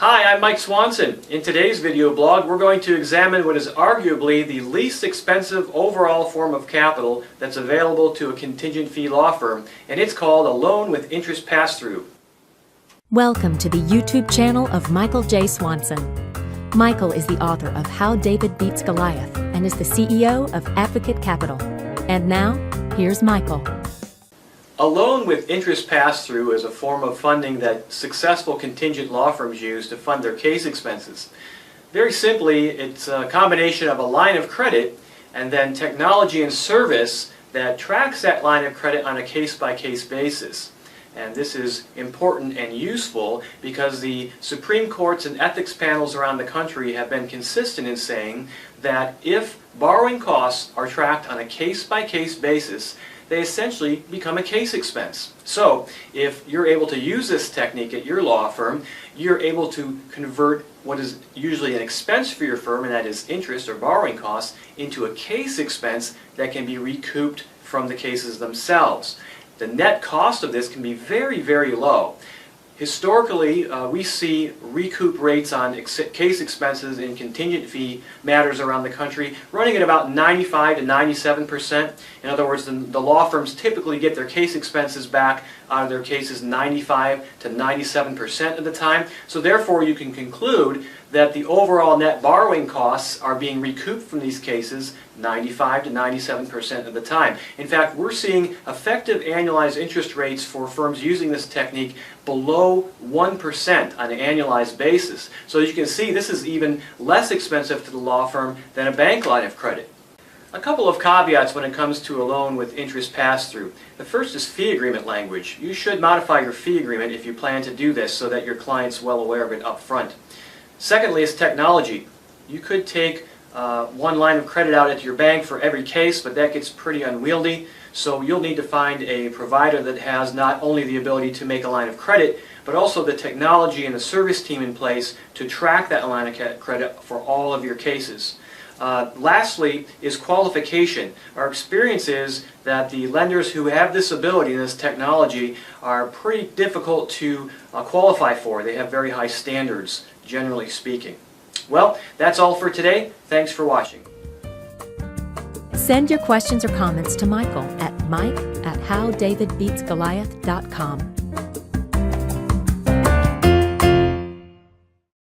Hi, I'm Mike Swanson. In today's video blog, we're going to examine what is arguably the least expensive overall form of capital that's available to a contingent fee law firm, and it's called a loan with interest pass-through. Welcome to the YouTube channel of Michael J. Swanson. Michael is the author of How David Beats Goliath and is the CEO of Advocate Capital. And now, here's Michael. A loan with interest pass-through is a form of funding that successful contingent law firms use to fund their case expenses. Very simply, it's a combination of a line of credit and then technology and service that tracks that line of credit on a case-by-case basis. And this is important and useful because the Supreme Courts and ethics panels around the country have been consistent in saying that if borrowing costs are tracked on a case-by-case basis, they essentially become a case expense. So, if you're able to use this technique at your law firm, you're able to convert what is usually an expense for your firm, and that is interest or borrowing costs, into a case expense that can be recouped from the cases themselves. The net cost of this can be very, very low. Historically, we see recoup rates on case expenses in contingent fee matters around the country running at about 95 to 97%. In other words, the law firms typically get their case expenses back out of their cases 95 to 97% of the time. So therefore, you can conclude that the overall net borrowing costs are being recouped from these cases 95 to 97% of the time. In fact, we're seeing effective annualized interest rates for firms using this technique below 1% on an annualized basis. So as you can see, this is even less expensive to the law firm than a bank line of credit. A couple of caveats when it comes to a loan with interest pass-through. The first is fee agreement language. You should modify your fee agreement if you plan to do this so that your client's well aware of it up front. Secondly is technology. You could take one line of credit out at your bank for every case, but that gets pretty unwieldy. So you'll need to find a provider that has not only the ability to make a line of credit, but also the technology and the service team in place to track that line of credit for all of your cases. Lastly is qualification. Our experience is that the lenders who have this ability and this technology are pretty difficult to qualify for. They have very high standards, generally speaking. Well, that's all for today. Thanks for watching. Send your questions or comments to Michael at mike@howdavidbeatsgoliath.com.